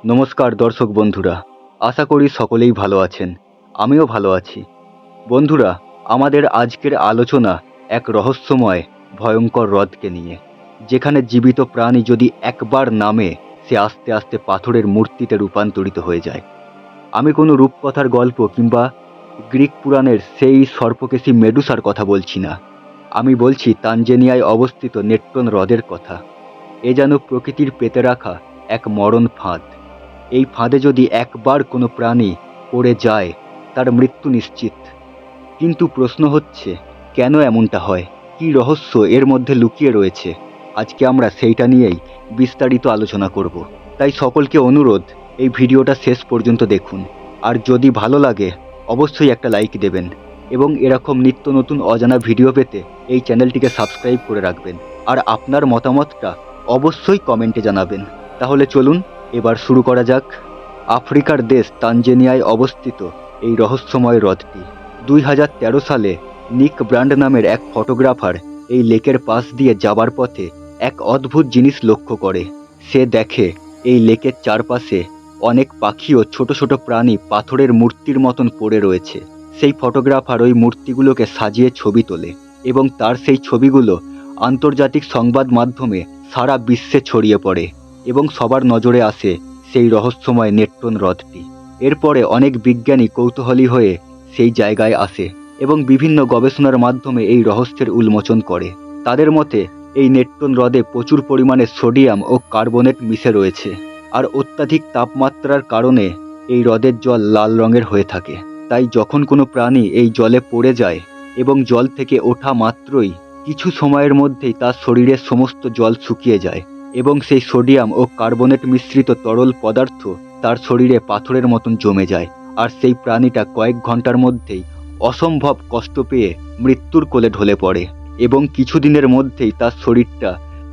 নমস্কার দর্শক বন্ধুরা, আশা করি সকলেই ভালো আছেন। আমিও ভালো আছি। বন্ধুরা, আমাদের আজকের আলোচনা এক রহস্যময় ভয়ঙ্কর হ্রদকে নিয়ে, যেখানে জীবিত প্রাণী যদি একবার নামে সে আস্তে আস্তে পাথরের মূর্তিতে রূপান্তরিত হয়ে যায়। আমি কোনো রূপকথার গল্প কিংবা গ্রিক পুরাণের সেই সর্পকেশী মেডুসার কথা বলছি না। আমি বলছি তানজেনিয়ায় অবস্থিত নেট্টন হ্রদের কথা। এ যেন প্রকৃতির পেতে রাখা এক মরণ ফাঁদ। এই ফাঁদে যদি একবার কোনো প্রাণী পড়ে যায় তার মৃত্যু নিশ্চিত। কিন্তু প্রশ্ন হচ্ছে, কেন এমনটা হয়? কী রহস্য এর মধ্যে লুকিয়ে রয়েছে? আজকে আমরা সেইটা নিয়েই বিস্তারিত আলোচনা করব। তাই সকলকে অনুরোধ, এই ভিডিওটা শেষ পর্যন্ত দেখুন। আর যদি ভালো লাগে অবশ্যই একটা লাইক দেবেন এবং এরকম নিত্য নতুন অজানা ভিডিও পেতে এই চ্যানেলটিকে সাবস্ক্রাইব করে রাখবেন। আর আপনার মতামতটা অবশ্যই কমেন্টে জানাবেন। তাহলে চলুন এবার শুরু করা যাক। আফ্রিকার দেশ তানজেনিয়ায় অবস্থিত এই রহস্যময় হ্রদটি 2013 সালে নিক ব্র্যান্ড নামের এক ফটোগ্রাফার এই লেকের পাশ দিয়ে যাবার পথে এক অদ্ভুত জিনিস লক্ষ্য করে। সে দেখে এই লেকের চারপাশে অনেক পাখি ও ছোট ছোট প্রাণী পাথরের মূর্তির মতন পড়ে রয়েছে। সেই ফটোগ্রাফার ওই মূর্তিগুলোকে সাজিয়ে ছবি তোলে এবং তার সেই ছবিগুলো আন্তর্জাতিক সংবাদ মাধ্যমে সারা বিশ্বে ছড়িয়ে পড়ে এবং সবার নজরে আসে সেই রহস্যময় নেট্টন হ্রদটি। এরপরে অনেক বিজ্ঞানী কৌতূহলী হয়ে সেই জায়গায় আসে এবং বিভিন্ন গবেষণার মাধ্যমে এই রহস্যের উন্মোচন করে। তাদের মতে এই নেট্টন হ্রদে প্রচুর পরিমাণে সোডিয়াম ও কার্বনেট মিশে রয়েছে, আর অত্যাধিক তাপমাত্রার কারণে এই হ্রদের জল লাল রঙের হয়ে থাকে। তাই যখন কোনো প্রাণী এই জলে পড়ে যায় এবং জল থেকে ওঠা মাত্রই কিছু সময়ের মধ্যেই তার শরীরের সমস্ত জল শুকিয়ে যায় এবং সেই সোডিয়াম ও কার্বনেট মিশ্রিত তরল পদার্থ তার শরীরে পাথরের মতন জমে যায়। আর সেই প্রাণীটা কয়েক ঘন্টার মধ্যেই অসম্ভব কষ্ট পেয়ে মৃত্যুর কোলে ঢলে পড়ে এবং কিছুদিনের মধ্যেই তার শরীরটা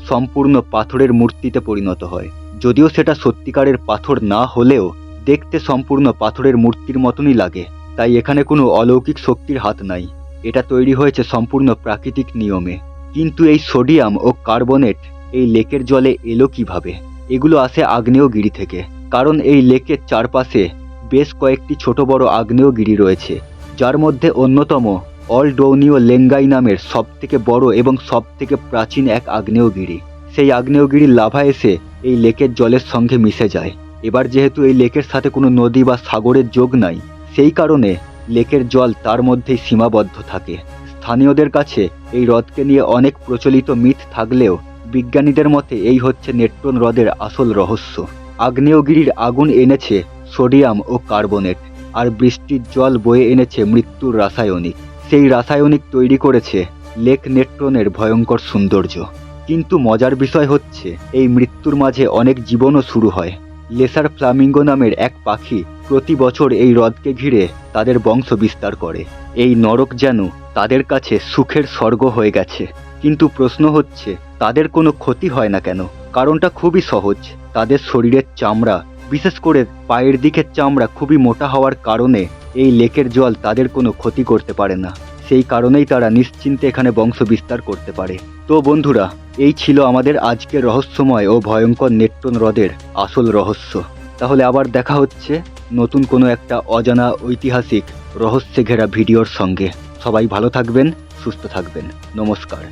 সম্পূর্ণ পাথরের মূর্তিতে পরিণত হয়। যদিও সেটা সত্যিকারের পাথর না হলেও দেখতে সম্পূর্ণ পাথরের মূর্তির মতনই লাগে। তাই এখানে কোনো অলৌকিক শক্তির হাত নাই, এটা তৈরি হয়েছে সম্পূর্ণ প্রাকৃতিক নিয়মে। কিন্তু এই সোডিয়াম ও কার্বনেট এই লেকের জলে এলো কিভাবে? এগুলো আসে আগ্নেয়গিরি থেকে, কারণ এই লেকের চারপাশে বেশ কয়েকটি ছোট বড় আগ্নেয়গিরি রয়েছে, যার মধ্যে অন্যতম অল ডৌনিও লেঙ্গাই নামের সবথেকে বড় এবং সবথেকে প্রাচীন এক আগ্নেয়গিরি। সেই আগ্নেয়গিরির লাভা এসে এই লেকের জলের সঙ্গে মিশে যায়। এবার যেহেতু এই লেকের সাথে কোনো নদী বা সাগরের যোগ নাই, সেই কারণে লেকের জল তার মধ্যেই সীমাবদ্ধ থাকে। স্থানীয়দের কাছে এই হ্রদকে নিয়ে অনেক প্রচলিত মিথ থাকলেও বিজ্ঞানীদের মতে এই হচ্ছে নেট্টন হ্রদের আসল রহস্য। আগ্নেয়গিরির আগুন এনেছে সোডিয়াম ও কার্বনেট, আর বৃষ্টির জল বয়ে এনেছে মৃত্যুর রাসায়নিক। সেই রাসায়নিক তৈরি করেছে লেক নেট্টনের ভয়ঙ্কর সৌন্দর্য। কিন্তু মজার বিষয় হচ্ছে, এই মৃত্যুর মাঝে অনেক জীবনও শুরু হয়। লেসার ফ্লামিঙ্গো নামের এক পাখি প্রতি বছর এই হ্রদকে ঘিরে তাদের বংশ বিস্তার করে। এই নরক যেন তাদের কাছে সুখের স্বর্গ হয়ে গেছে। কিন্তু প্রশ্ন হচ্ছে, তাদের কোনো ক্ষতি হয় না কেন? কারণটা খুবই সহজ। তাদের শরীরের চামড়া, বিশেষ করে পায়ের দিকের চামড়া খুবই মোটা হওয়ার কারণে এই লেকের জল তাদের কোনো ক্ষতি করতে পারে না। সেই কারণেই তারা নিশ্চিন্তে এখানে বংশ বিস্তার করতে পারে। তো বন্ধুরা, এই ছিল আমাদের আজকের রহস্যময় ও ভয়ঙ্কর নেট্টন হ্রদের আসল রহস্য। তাহলে আবার দেখা হচ্ছে নতুন কোনো একটা অজানা ঐতিহাসিক রহস্যে ঘেরা ভিডিওর সঙ্গে। সবাই ভালো থাকবেন, সুস্থ থাকবেন। নমস্কার।